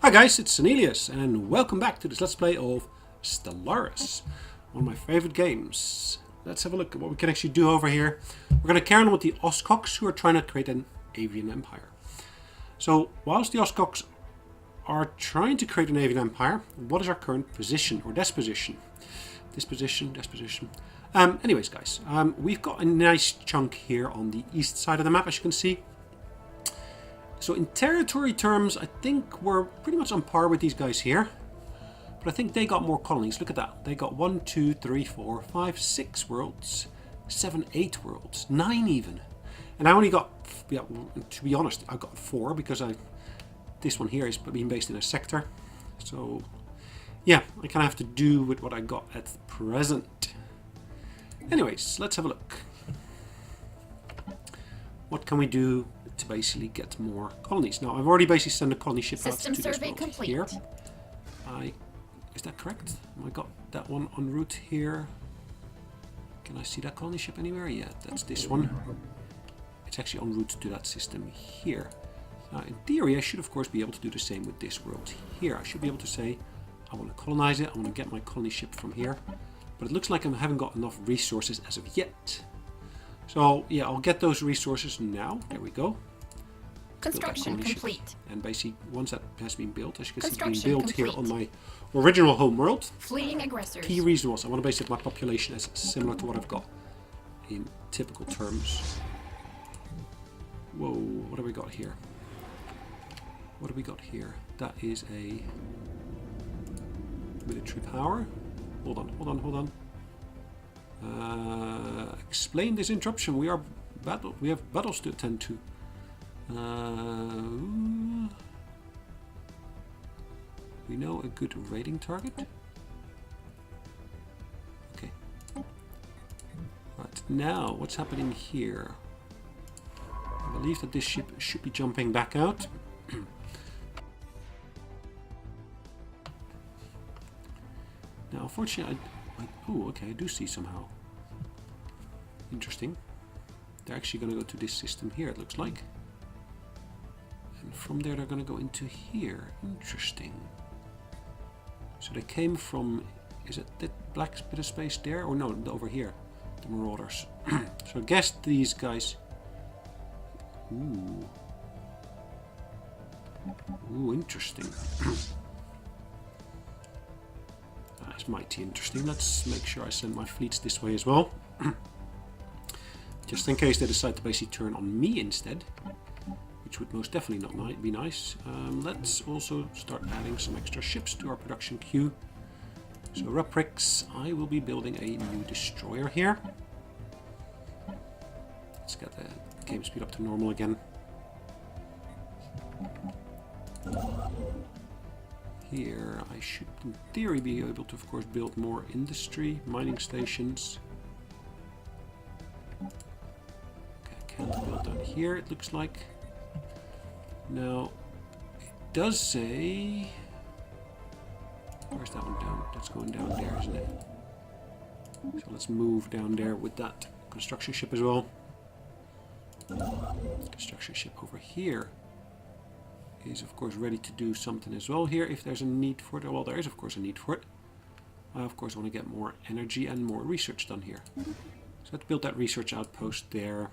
Hi guys, it's Sonelias and welcome back to this Let's Play of Stellaris, one of my favorite games. Let's have a look at what we can actually do over here. We're going to carry on with the Oscox who are trying to create an Avian Empire. So, whilst the Oscox are trying to create an Avian Empire, what is our current position or disposition? Disposition. Anyways guys, we've got a nice chunk here on the east side of the map, as you can see. So in territory terms, I think we're pretty much on par with these guys here. But I think they got more colonies. Look at that. They got 1, 2, 3, 4, 5, 6 worlds. 7, 8 worlds. 9 even. And I only got, yeah, to be honest, I got 4 because this one here is being based in a sector. So, yeah, I kind of have to do with what I got at present. Anyways, let's have a look. What can we do to basically get more colonies? Now, I've already basically sent a colony ship out to this world complete. here. Is that correct? I got that one en route here. Can I see that colony ship anywhere? Yeah, that's this one. It's actually en route to that system here. Now, in theory, I should of course be able to do the same with this world here. I should be able to say, I want to colonize it. I want to get my colony ship from here. But it looks like I haven't got enough resources as of yet. So, yeah, I'll get those resources now. There we go. Construction complete. And basically, once that has been built, as you can see, it's being built here on my original home world. Fleeing aggressors. Key reason was I want to base my population as similar to what I've got in typical terms. Whoa, what have we got here? What have we got here? That is a military power. Hold on. Explain this interruption. We have battles to attend to. We know a good raiding target. Okay. Right, now what's happening here? I believe that this ship should be jumping back out. Now, unfortunately, oh, okay, I do see somehow. Interesting. They're actually going to go to this system here, it looks like. And from there, they're going to go into here. Interesting. So they came from, is it that black bit of space there? Or no, over here. The Marauders. So I guess these guys... Ooh. Ooh, interesting. That's mighty interesting. Let's make sure I send my fleets this way as well. Just in case they decide to basically turn on me instead. Which would most definitely not be nice. Let's also start adding some extra ships to our production queue. So Ruprix, I will be building a new destroyer here. Let's get the game speed up to normal again. Here I should in theory be able to of course build more industry, mining stations. Okay, I can't build that here it looks like. Now, it does say... Where's that one down? That's going down there, isn't it? So let's move down there with that construction ship as well. Construction ship over here is of course ready to do something as well here if there's a need for it. Well, there is of course a need for it. I of course want to get more energy and more research done here. So let's build that research outpost there.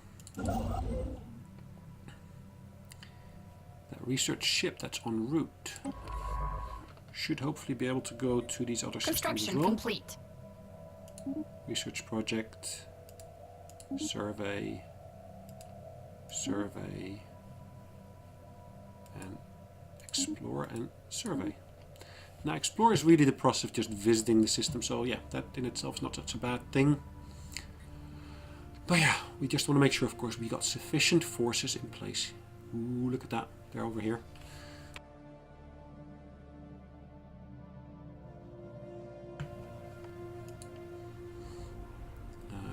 That research ship that's en route should hopefully be able to go to these other systems as well. Complete. Research project, survey, and explore and survey. Now explore is really the process of just visiting the system, so yeah, that in itself is not such a bad thing. But yeah, we just want to make sure of course we got sufficient forces in place. Ooh, look at that. They're over here.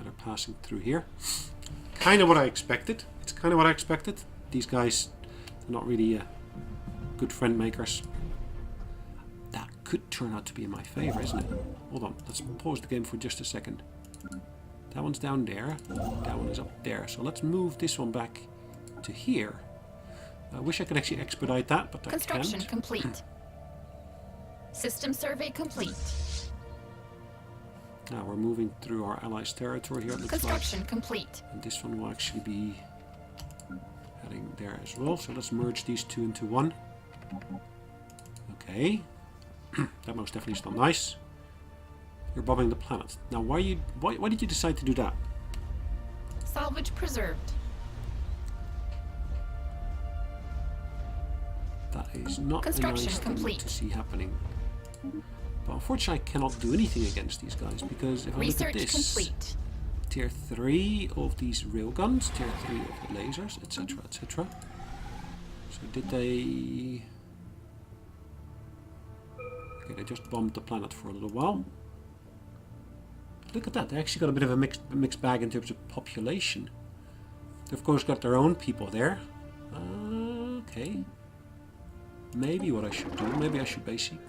They're passing through here. Kind of what I expected. It's kind of what I expected. These guys are not really good friend makers. That could turn out to be in my favor, isn't it? Hold on. Let's pause the game for just a second. That one's down there. That one is up there. So let's move this one back to here. I wish I could actually expedite that, but I can't. Construction complete. System survey complete. Now we're moving through our allies' territory here, it looks Construction like. complete. And this one will actually be heading there as well. So let's merge these two into one. Okay. That most definitely is not nice. You're bombing the planet. Now why did you decide to do that? Salvage preserved. That is not a Construction nice thing complete. to see happening. But unfortunately I cannot do anything against these guys because if I look at Research this, complete. tier 3 of these railguns, tier 3 of the lasers, etc, etc. So did they... Okay, they just bombed the planet for a little while. Look at that, they actually got a bit of a mixed bag in terms of population. They've of course got their own people there. Okay. Maybe what I should do, maybe I should basically...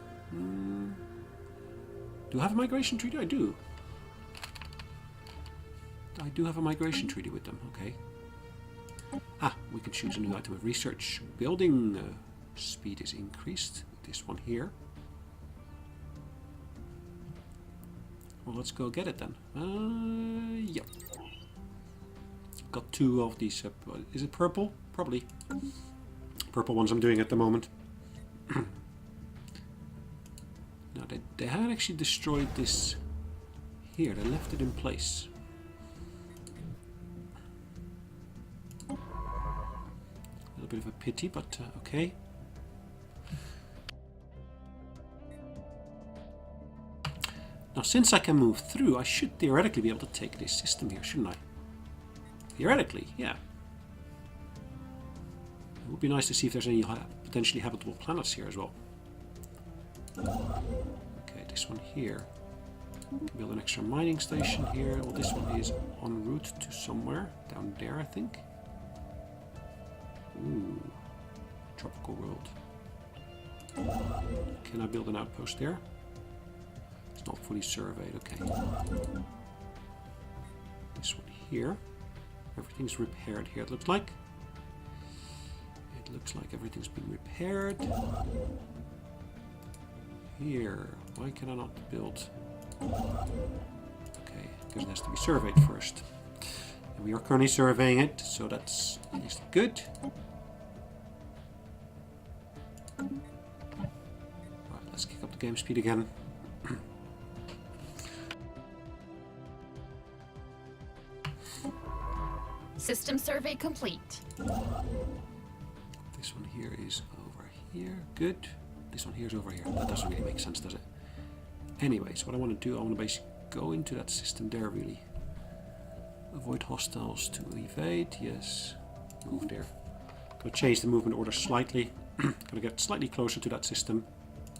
Do I have a migration treaty? I do. I do have a migration treaty with them, okay. Ah, we can choose a new item of research. Building speed is increased. This one here. Well, let's go get it then. Yep. Got two of these. Is it purple? Probably. Purple ones I'm doing at the moment. Now, they had actually destroyed this here. They left it in place. A little bit of a pity, but okay. Now, since I can move through, I should theoretically be able to take this system here, shouldn't I? Theoretically, yeah. It would be nice to see if there's any potentially habitable planets here as well. Okay, this one here. Build an extra mining station here. Well, this one is en route to somewhere. Down there, I think. Ooh. Tropical world. Can I build an outpost there? It's not fully surveyed, okay. This one here. Everything's repaired here, it looks like. It looks like everything's been repaired. Here, why can I not build? Okay, because it has to be surveyed first. And we are currently surveying it, so that's at least good. Right, let's kick up the game speed again. System survey complete. This one here is over here. Good. This one here is over here. That doesn't really make sense, does it? Anyways, what I want to do, I want to basically go into that system there, really. Avoid hostiles to evade. Yes. Move there. Gonna change the movement order slightly. Gonna get slightly closer to that system.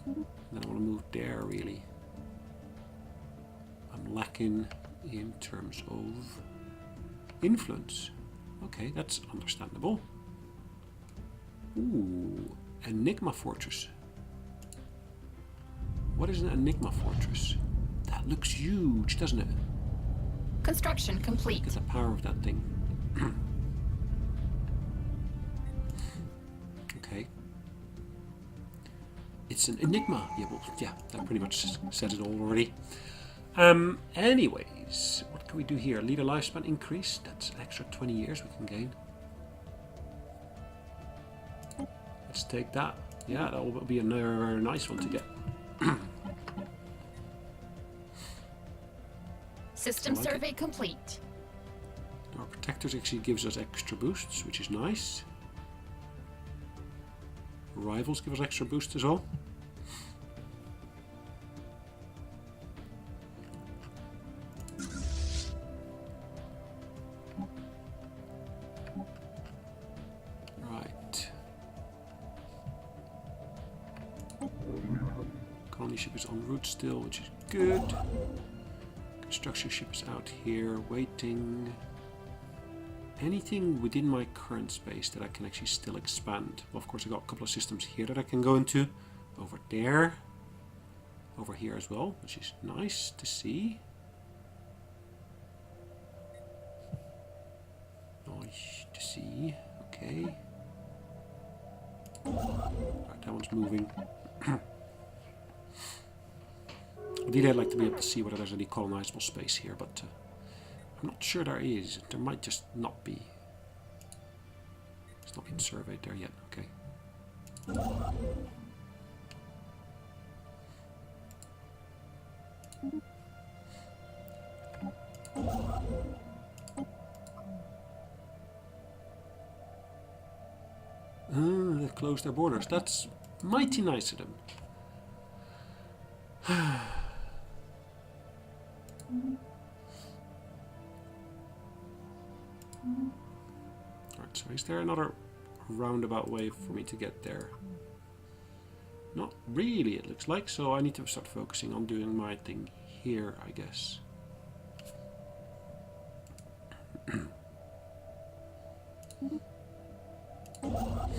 And then I want to move there, really. I'm lacking in terms of influence. Okay, that's understandable. Ooh, Enigma Fortress. What is an Enigma Fortress? That looks huge, doesn't it? Construction complete. Look at the power of that thing. Okay. It's an Enigma. Yeah, well, yeah, that pretty much says it all already. Anyways, what can we do here? Leader lifespan increase. That's an extra 20 years we can gain. Let's take that. Yeah, that will be another nice one to get. System survey complete. Our protectors actually gives us extra boosts, which is nice. Rivals give us extra boosts as well. Right. Colony ship is en route still, which is good. Construction ship is out here waiting. Anything within my current space that I can actually still expand? Well, of course, I got a couple of systems here that I can go into. Over there. Over here as well, which is nice to see. Nice to see. Okay. Right, that one's moving. Ideally, I'd like to be able to see whether there's any colonizable space here, but I'm not sure there is. There might just not be. It's not been surveyed there yet. Okay. They've closed their borders. That's mighty nice of them. Alright, so is there another roundabout way for me to get there? Not really, it looks like, so I need to start focusing on doing my thing here, I guess. Well,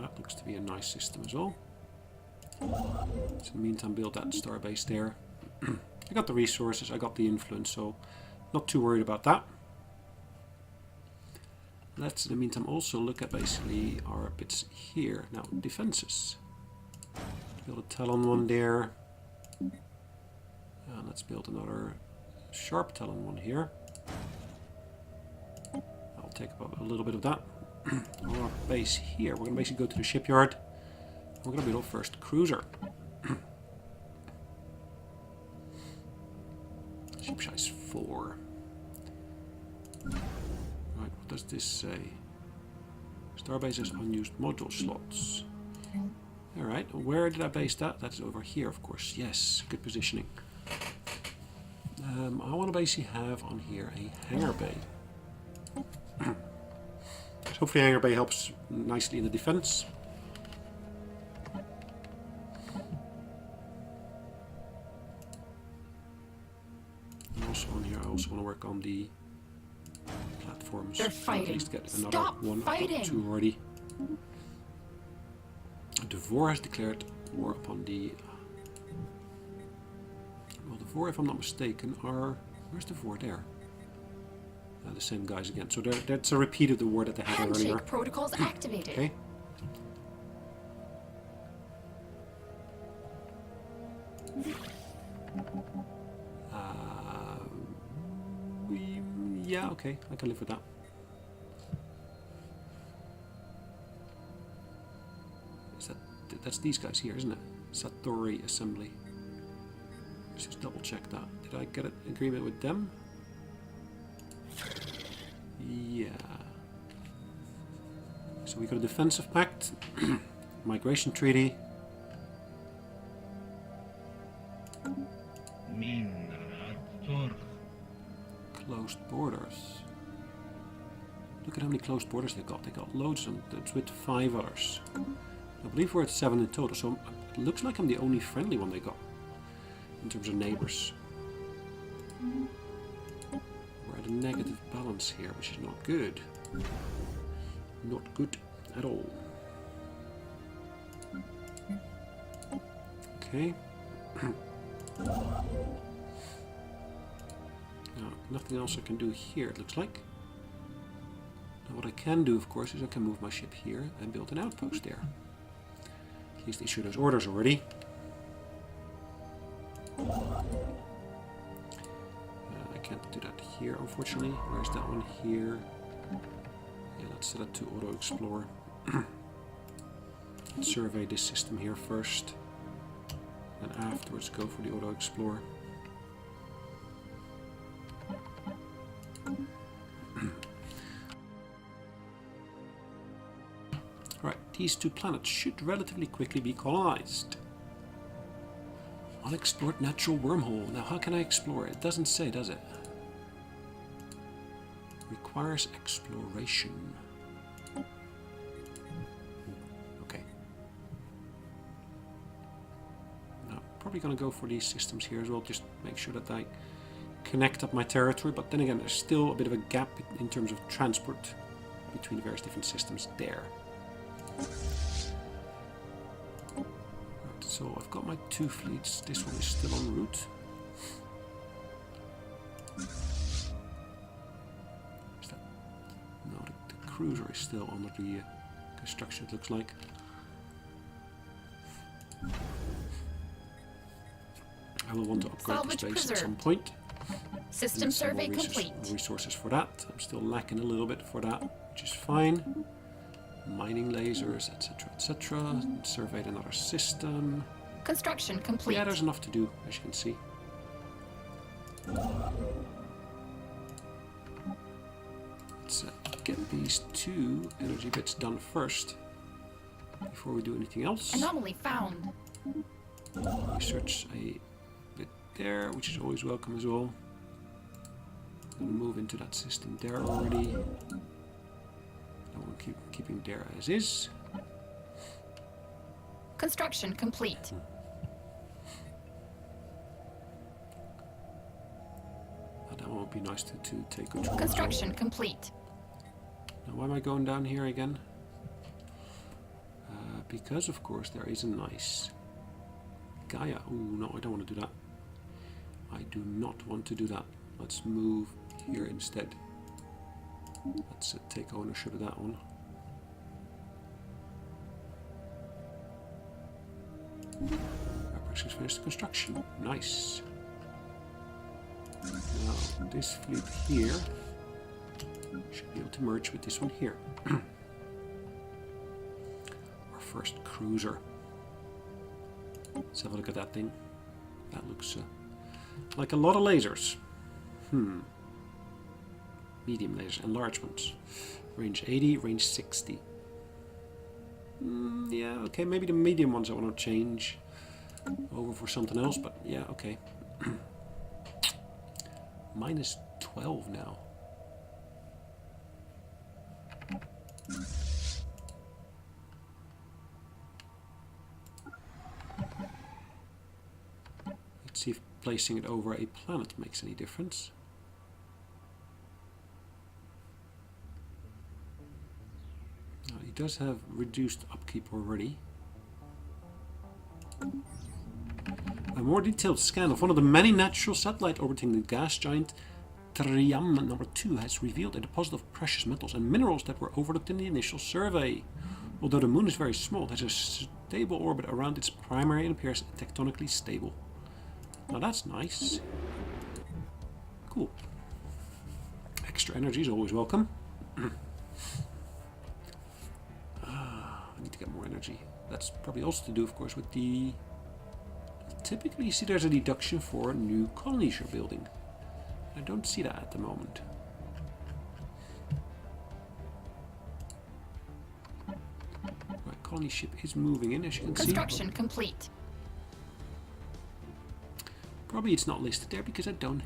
that looks to be a nice system as well. So in the meantime, build that starbase there. I got the resources, I got the influence, so not too worried about that. Let's in the meantime also look at basically our bits here. Now, defenses. Build a Talon one there. And let's build another sharp Talon one here. I'll take up a little bit of that. Our base here, we're going to basically go to the shipyard. We're going to build our first cruiser. Ship size 4. Right, what does this say? Starbase has unused module slots. Alright, where did I base that? That is over here, of course. Yes, good positioning. I want to basically have on here a hangar bay. Hopefully hangar bay helps nicely in the defense. And also on here I also want to work on the platforms. They're So at least get another one. I've got 2 already. Devore has declared war upon the... Well, Devore, if I'm not mistaken, are... Where's Devore? There. The same guys again. So that's a repeat of the war that they had earlier. Handshake protocols activated. Okay. Yeah, okay. I can live with that. That's these guys here, isn't it? Satori Assembly. Let's just double check that. Did I get an agreement with them? Yeah. So we got a defensive pact, migration treaty. Closed borders. Look at how many closed borders they got. They got loads of them. That's with 5 others. I believe we're at 7 in total, so it looks like I'm the only friendly one they got in terms of neighbors. We're at a negative balance here, which is not good. Not good at all. Okay. Now, nothing else I can do here, it looks like. Now, what I can do, of course, is I can move my ship here and build an outpost there. At least issue those orders already. I can't do that here, unfortunately. Where's that one here? Yeah, let's set it to auto-explore. Survey this system here first. And afterwards go for the auto-explore. Right, these 2 planets should relatively quickly be colonized. Unexplored natural wormhole. Now, how can I explore it? It doesn't say, does it? Requires exploration. Okay. Now, probably going to go for these systems here as well. Just make sure that I connect up my territory. But then again, there's still a bit of a gap in terms of transport between the various different systems there. So I've got my 2 fleets. This one is still en route. Is that... No, the cruiser is still under the construction, it looks like. I will want to upgrade Salvage the space at some preserved. point. System And some survey more complete. resources for that. I'm still lacking a little bit for that, which is fine. Mining lasers, etc., etc. Surveyed another system. Construction complete. Yeah, there's enough to do, as you can see. Let's get these 2 energy bits done first, before we do anything else. Anomaly found. Research a bit there, which is always welcome as well. I'm going to move into that system there already. I want to keep keeping there as is. Construction complete. That one would be nice to take control. Construction complete. Now, why am I going down here again? Because, of course, there is a nice Gaia. Oh, no, I don't want to do that. I do not want to do that. Let's move here instead. Let's take ownership of that one. Airbricks has finished the construction. Nice. Now, this fleet here should be able to merge with this one here. Our first cruiser. Let's have a look at that thing. That looks like a lot of lasers. Medium lasers, enlargements. Range 80, range 60. Yeah, okay, maybe the medium ones I want to change over for something else, but yeah, okay. Minus 12 now. Let's see if placing it over a planet makes any difference. It does have reduced upkeep already. A more detailed scan of one of the many natural satellites orbiting the gas giant Triam number 2 has revealed a deposit of precious metals and minerals that were overlooked in the initial survey. Although the moon is very small, it has a stable orbit around its primary and appears tectonically stable. Now that's nice. Cool. Extra energy is always welcome. I need to get more energy. That's probably also to do, of course, with the... Typically you see there's a deduction for new colonies you're building. I don't see that at the moment. Right, colony ship is moving in, as you can see. Construction complete. Probably it's not listed there because I don't...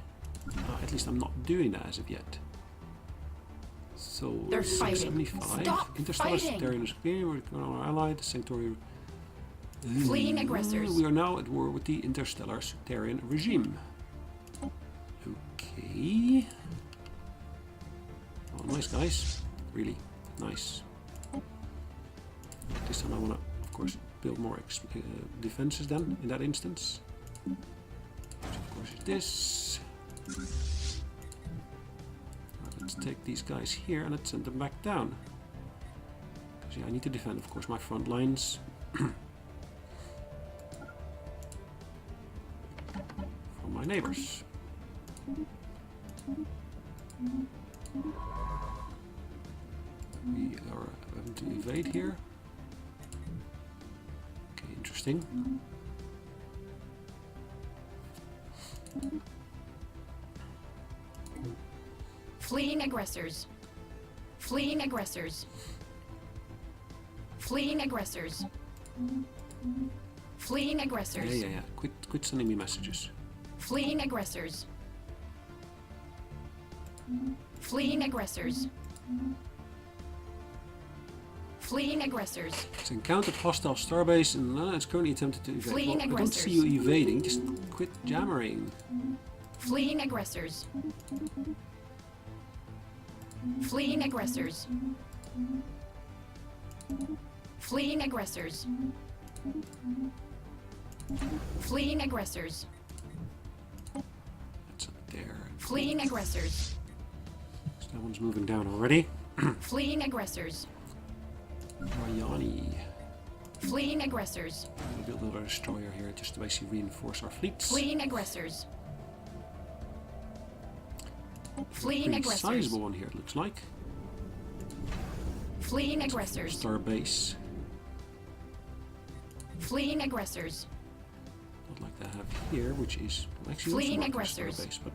at least I'm not doing that as of yet. So, They're fighting. 675. Stop Interstellar fighting. Stellarius, we're on our ally, the Sanctuary. Fleeing aggressors. We are now at war with the interstellar sectarian regime. Okay. Oh, nice guys. Really nice. This time I want to, of course, build more defenses then, in that instance. Which of course is this. Right, let's take these guys here and let's send them back down. Because yeah, I need to defend, of course, my front lines. From my neighbors. We are having to evade here. Okay, interesting. Fleeing aggressors. Fleeing aggressors. Fleeing aggressors. Fleeing aggressors. Yeah. Quit sending me messages. Fleeing aggressors. Fleeing aggressors. Fleeing aggressors. It's encountered hostile starbase and it's currently attempted to evade. Fleeing Well, I don't see aggressors. you evading, just quit jammering. Fleeing aggressors. Fleeing aggressors. Fleeing aggressors. Fleeing aggressors. That's up there. Fleeing aggressors. So that one's moving down already. Fleeing aggressors. Rayani. Fleeing aggressors. We'll build another destroyer here just to basically reinforce our fleets. Fleeing aggressors. Fleeing Pretty aggressors. sizable one here, it looks like. Fleeing aggressors. Star base. Fleeing aggressors. Not like they have here, which is actually Fleeing also like a star aggressors. base, but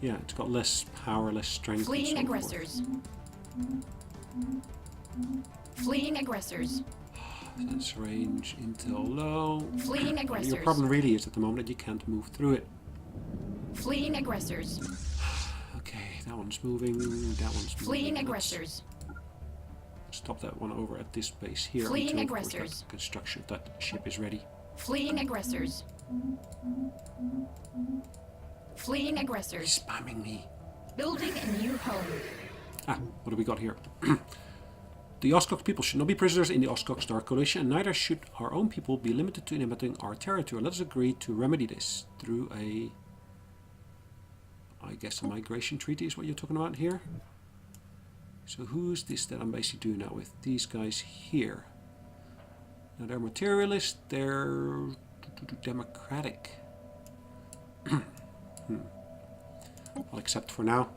yeah, it's got less power, less strength. Fleeing and so forth. aggressors. Fleeing aggressors. That's range, intel low. Fleeing Your aggressors. problem really is at the moment that you can't move through it. Fleeing aggressors. Okay, that one's moving, that one's moving. Fleeing Let's aggressors. stop that one over at this base here Fleeing until of course, aggressors. that construction of that ship is ready. Fleeing aggressors. Fleeing He's aggressors. spamming me. Building a new home. Ah, what do we got here? The Oscox people should not be prisoners in the Oscox Star Coalition, and neither should our own people be limited to inhabiting our territory. Let us agree to remedy this through a... I guess a migration treaty is what you're talking about here. So who's this that I'm basically doing that with? These guys here. Now they're materialist, they're democratic. I'll accept for now.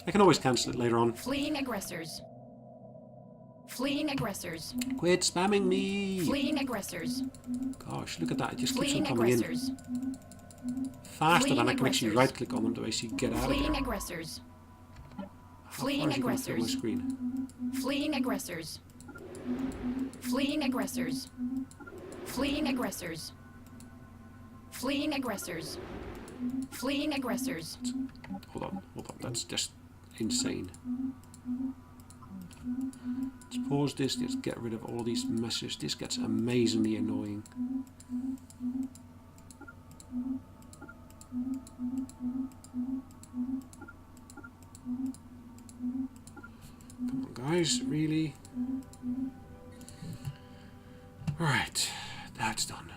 I can always cancel it later on. Fleeing aggressors. Fleeing aggressors. Quit spamming me! Fleeing aggressors. Gosh, look at that, it just keeps on Fleeing coming in. aggressors. Faster Fleeing than I can actually aggressors. right click on them to basically get out of Fleeing there. aggressors. How fleeing far is it going to fill my aggressors. screen? Fleeing aggressors. Fleeing aggressors. Fleeing aggressors. Fleeing aggressors. Fleeing aggressors. Hold on, that's just insane. Let's pause this, let's get rid of all these messes. This gets amazingly annoying. Come on guys, really? Alright, that's done.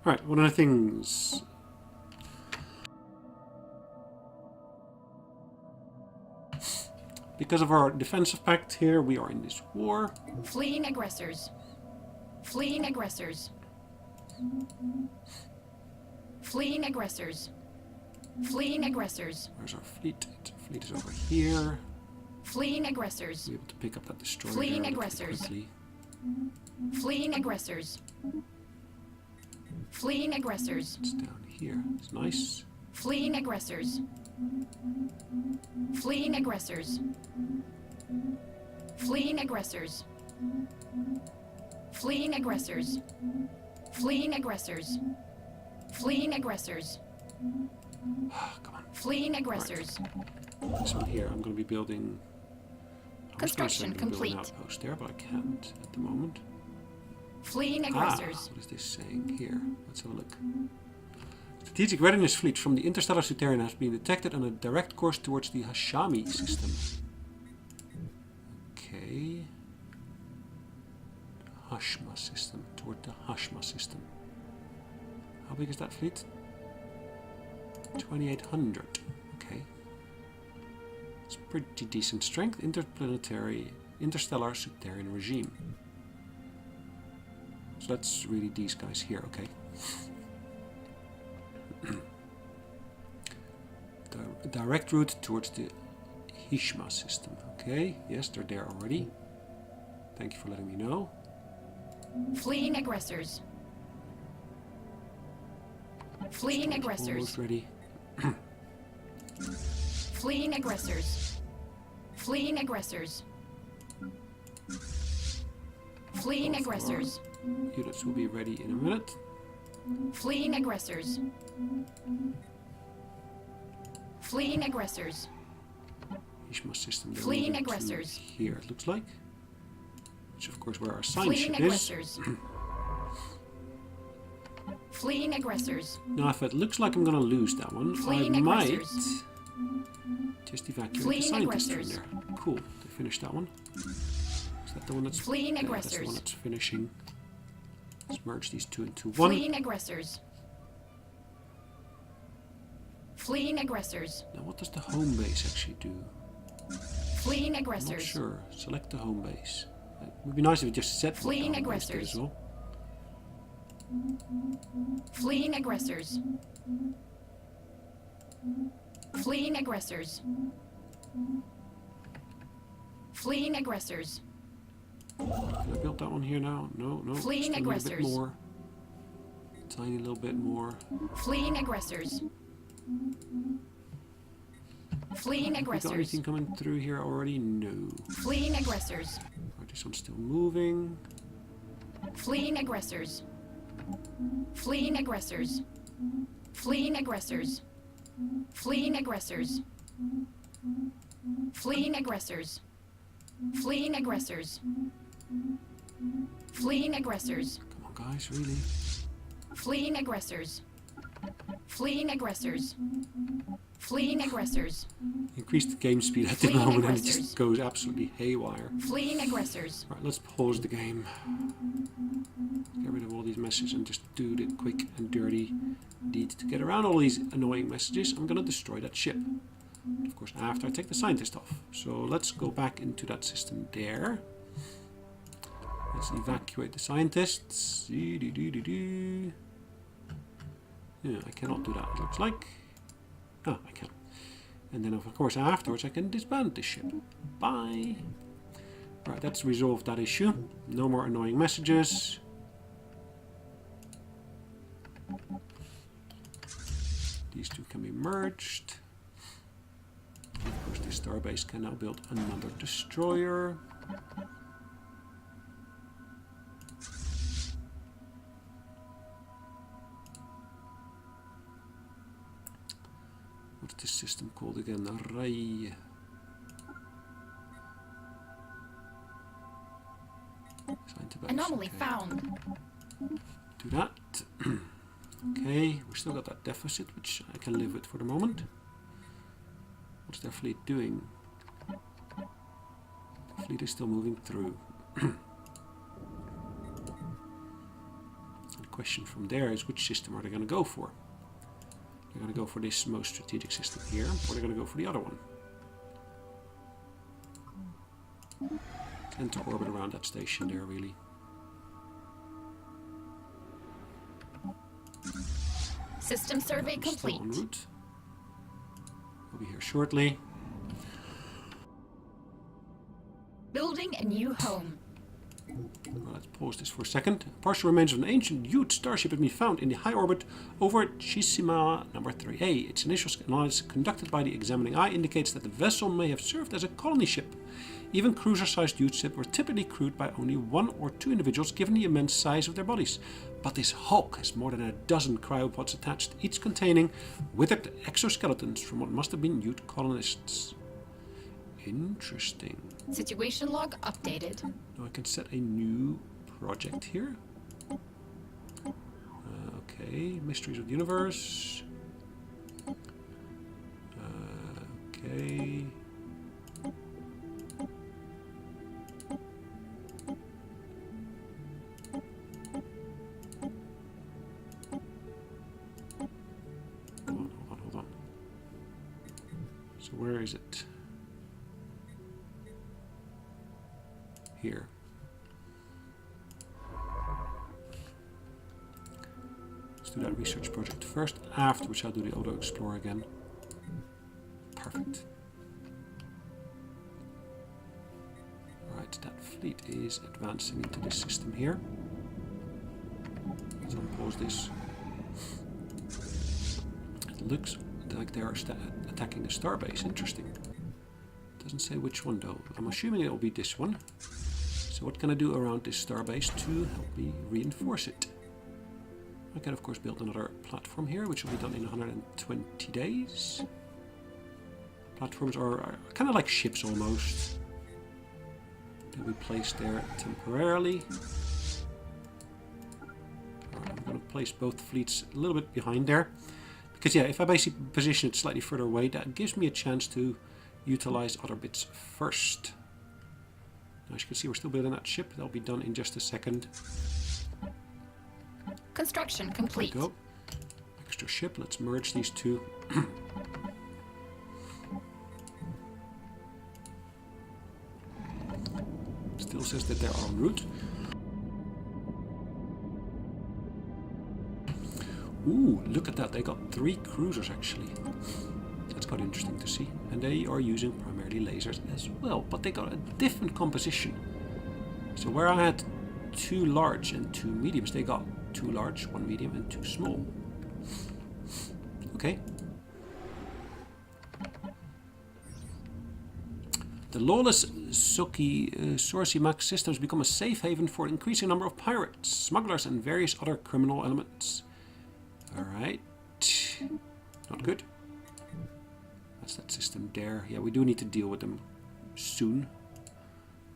Alright, one of the things... Because of our defensive pact here, we are in this war. Fleeing aggressors. Fleeing aggressors. Fleeing aggressors. Fleeing aggressors. Where's our fleet? Our fleet is over here. Fleeing aggressors. We'll be able to pick up that destroyer Fleeing there aggressors. quickly. Fleeing aggressors. Fleeing aggressors. It's down here. It's nice. Fleeing aggressors. Fleeing aggressors. Fleeing aggressors. Fleeing aggressors. Fleeing aggressors. Fleeing aggressors. Come on. Fleeing aggressors. This one here, I'm going to be building... I was gonna say Construction I'm gonna build an complete. outpost there, but I can't at the moment. Fleeing aggressors. What is this saying here? Let's have a look. Strategic readiness fleet from the interstellar Souterrain has been detected on a direct course towards the Hashami system. Okay. Hashma system. Toward the Hashma system. How big is that fleet? 2,800. Okay. It's pretty decent strength. Interplanetary, interstellar Souterrain regime. So that's really these guys here, okay. Direct route towards the Hishma system. Okay, yes, they're there already. Thank you for letting me know. Fleeing aggressors. Fleeing Almost aggressors. ready. Fleeing aggressors. Fleeing aggressors. Fleeing Both our aggressors. Units will be ready in a minute. Fleeing aggressors. Fleeing aggressors. Hishma system. They're Fleeing moving to aggressors. Here, it looks like. Which, of course, where our science Fleeing ship is. aggressors. Fleeing aggressors. Now, if it looks like I'm going to lose that one, Fleeing I might aggressors. just evacuate Fleeing the scientist from aggressors. there. Cool. They finished that one. Is that the one that's... Fleeing yeah, that's the one aggressors. that's finishing. Let's merge these two into one. Fleeing aggressors. Fleeing aggressors. Now, what does the home base actually do? Fleeing I'm not aggressors. sure. Select the home base. It would be nice if it just said Fleeing what aggressors. as well. Fleeing aggressors. Fleeing aggressors. Fleeing aggressors. Can I build that one here now? No, no. Fleeing just a little bit aggressors. more. Tiny little bit more. Fleeing aggressors. Fleeing We got aggressors. anything coming through here already? No. Fleeing aggressors. Right, this one's still moving. Fleeing aggressors. Fleeing aggressors. Fleeing aggressors. Fleeing aggressors. Fleeing aggressors. Fleeing aggressors. Fleeing aggressors. Come on, guys, really? Fleeing aggressors. Fleeing aggressors. Fleeing aggressors. Increase the game speed at the Fleeing moment and it aggressors. just goes absolutely haywire. Fleeing aggressors. Right, let's pause the game. Get rid of all these messages and just do the quick and dirty deed to get around all these annoying messages. I'm going to destroy that ship. Of course, after I take the scientist off. So let's go back into that system there. Let's evacuate the scientists. Yeah, I cannot do that, it looks like. Ah, I can. And then, of course, afterwards I can disband this ship. Bye. Right, that's resolved that issue. No more annoying messages. These two can be merged. Of course, this starbase can now build another destroyer. What's this system called again? Array. Scientific. Anomaly Okay. found. Do that. Okay, we still got that deficit, which I can live with for the moment. What's their fleet doing? The fleet is still moving through. The question from there is, which system are they going to go for? They're going to go for this most strategic system here, or they're going to go for the other one. And to orbit around that station there, really. System survey Still complete. en route. We'll be here shortly. Building a new home. Well, let's pause this for a second. Partial remains of an ancient huge starship have been found in the high orbit over Chisima number 3A. Its initial analysis conducted by the examining eye indicates that the vessel may have served as a colony ship. Even cruiser-sized huge ships were typically crewed by only 1 or 2 individuals given the immense size of their bodies. But this hulk has more than a dozen cryopods attached, each containing withered exoskeletons from what must have been Ute colonists. Interesting. Situation log updated. Now I can set a new project here. Okay, Mysteries of the Universe. Okay. Hold on. So where is it? Here. Let's do that research project first, after which I'll do the Auto Explorer again. Perfect. Alright, that fleet is advancing into this system here. Let's unpause this. It looks like they are attacking a starbase. Interesting. Doesn't say which one though. I'm assuming it will be this one. So what can I do around this starbase to help me reinforce it? I can of course build another platform here, which will be done in 120 days. Platforms are kind of like ships almost. They'll be placed there temporarily. Alright, I'm going to place both fleets a little bit behind there. Because yeah, if I basically position it slightly further away, that gives me a chance to utilize other bits first. Now, as you can see, we're still building that ship. That'll be done in just a second. Construction There complete. we go. Extra ship. Let's merge these two. Still says that they're en route. Ooh, look at that. They got 3 cruisers actually. That's quite interesting to see. And they are using primarily lasers as well, but they got a different composition. So where I had 2 large and 2 mediums, they got 2 large, 1 medium and 2 small. Okay. The lawless Sorcimax systems become a safe haven for an increasing number of pirates, smugglers and various other criminal elements. Alright. Not good. That's that system there. Yeah, we do need to deal with them soon.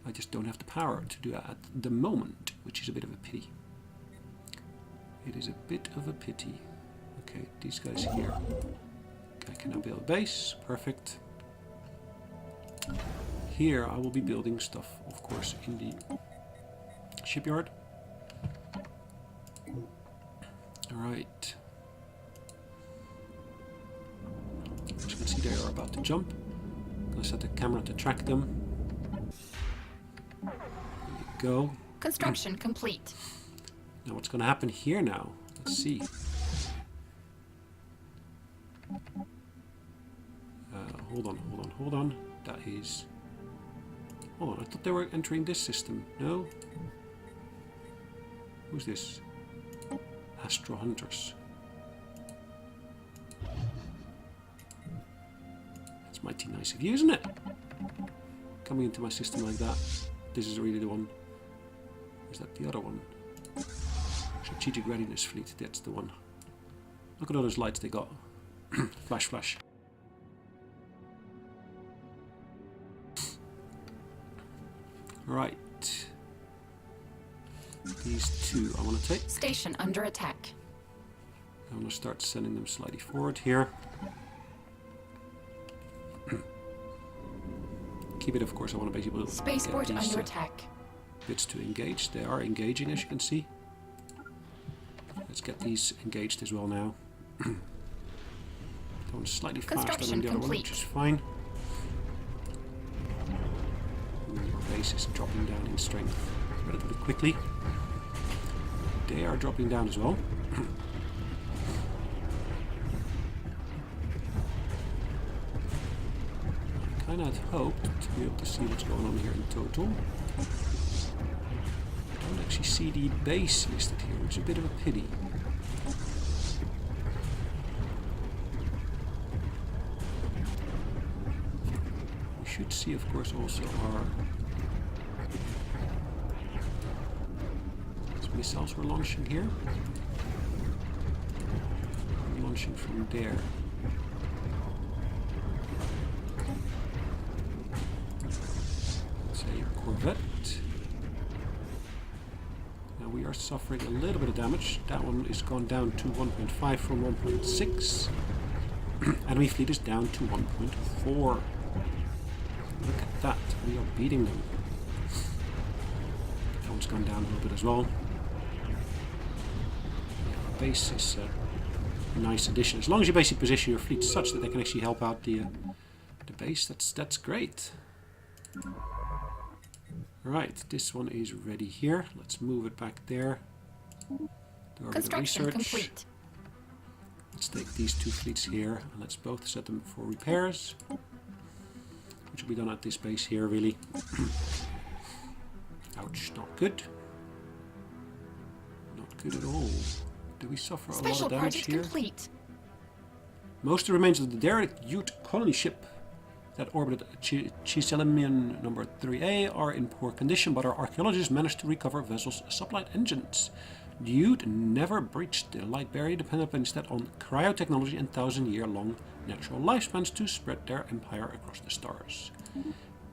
I just don't have the power to do that at the moment, which is a bit of a pity. It is a bit of a pity. Okay, these guys here. I can now build a base. Perfect. Here I will be building stuff, of course, in the shipyard. Alright. As you can see, they are about to jump. I'm going to set the camera to track them. There you go. Construction complete. Now what's going to happen here now? Let's see. Hold on. That is... Hold on, I thought they were entering this system. No? Who's this? Astro Hunters. That's mighty nice of you, isn't it? Coming into my system like that. This is really the one. Or is that the other one? Strategic Readiness Fleet, that's the one. Look at all those lights they got. Flash, flash. Right. These 2 I want to take. Station under attack. I want to start sending them slightly forward here. Keep it, of course, I want to be able to Spaceport under attack. Bits to engage. They are engaging, as you can see. Let's get these engaged as well now. That one's slightly faster than the other one, which is fine. Our base is dropping down in strength relatively quickly. They are dropping down as well. I kind of had hoped to be able to see what's going on here in total. I don't actually see the base listed here, which is a bit of a pity. We should see, of course, also our missiles we're launching here. We're launching from there. Let's say a Corvette. Now we are suffering a little bit of damage. That one is gone down to 1.5 from 1.6. Enemy fleet is down to 1.4. Look at that. We are beating them. That one's gone down a little bit as well. Base is a nice addition. As long as you basically position your fleet such that they can actually help out the base, that's great. Right, this one is ready here. Let's move it back there. Do a bit of research. Complete. Let's take these 2 fleets here and let's both set them for repairs, which will be done at this base here, really. Ouch, not good. Not good at all. Do we suffer a lot of damage here? Complete. Most of the remains of the derelict Ute colony ship that orbited Chiselimian number 3A are in poor condition, but our archaeologists managed to recover vessel's sublight engines. The Ute never breached the light barrier, dependent instead on cryotechnology and 1,000-year-long natural lifespans to spread their empire across the stars.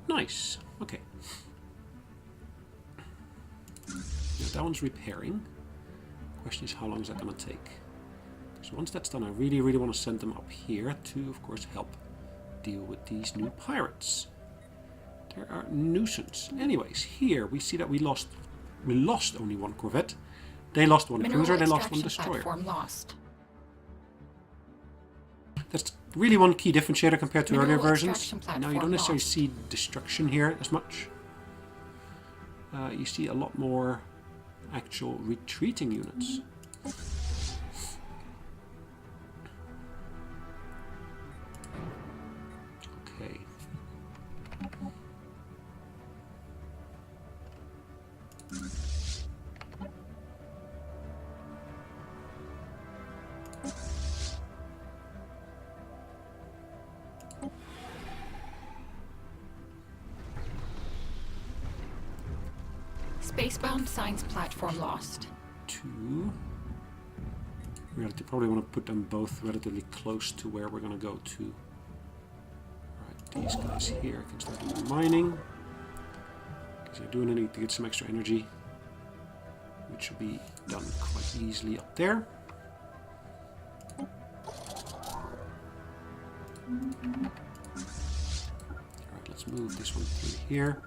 Nice. Okay. Now that one's repairing. Question is, how long is that going to take? So once that's done, I really want to send them up here to, of course, help deal with these new pirates. They're a nuisance. Anyways, here we see that we lost only 1 Corvette. They lost 1 cruiser. They lost 1 destroyer. Lost. That's really one key differentiator compared to earlier versions. Now you don't necessarily see destruction here as much. you see a lot more actual retreating units. Okay. Spacebound science platform lost. 2. We probably want to put them both relatively close to where we're going to go to. Right, these guys here can start doing mining. Because they're doing it to get some extra energy. Which will be done quite easily up there. Alright, let's move this one through here.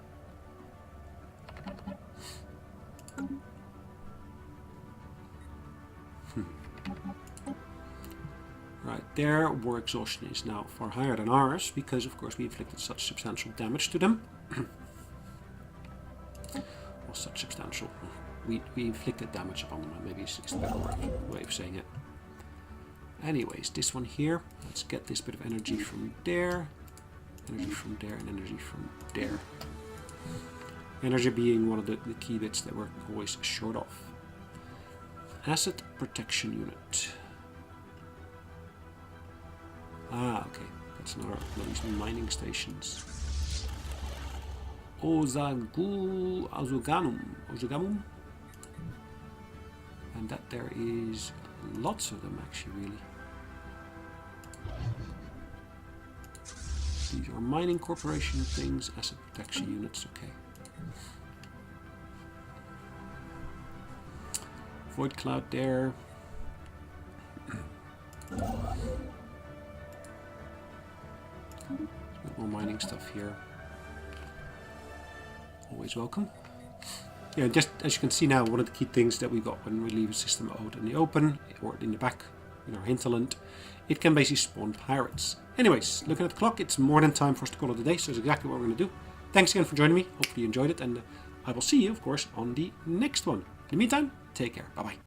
Right, their war exhaustion is now far higher than ours because, of course, we inflicted such substantial damage to them. Well, such substantial. We inflicted damage upon them, maybe is the better way of saying it. Anyways, this one here, let's get this bit of energy from there, and energy from there. Energy being one of the key bits that we're always short of. Asset protection unit. Ah, okay. That's another one of these mining stations. Ozagamum. And that there is lots of them actually, really. These are mining corporation things, asset protection units, okay. Void cloud there. A bit more mining stuff here. Always welcome. Yeah, just as you can see now, one of the key things that we got when we leave a system out in the open or in the back in our hinterland, it can basically spawn pirates. Anyways, looking at the clock, it's more than time for us to call it a day, so that's exactly what we're going to do. Thanks again for joining me. Hopefully you enjoyed it, and I will see you, of course, on the next one. In the meantime, take care. Bye-bye.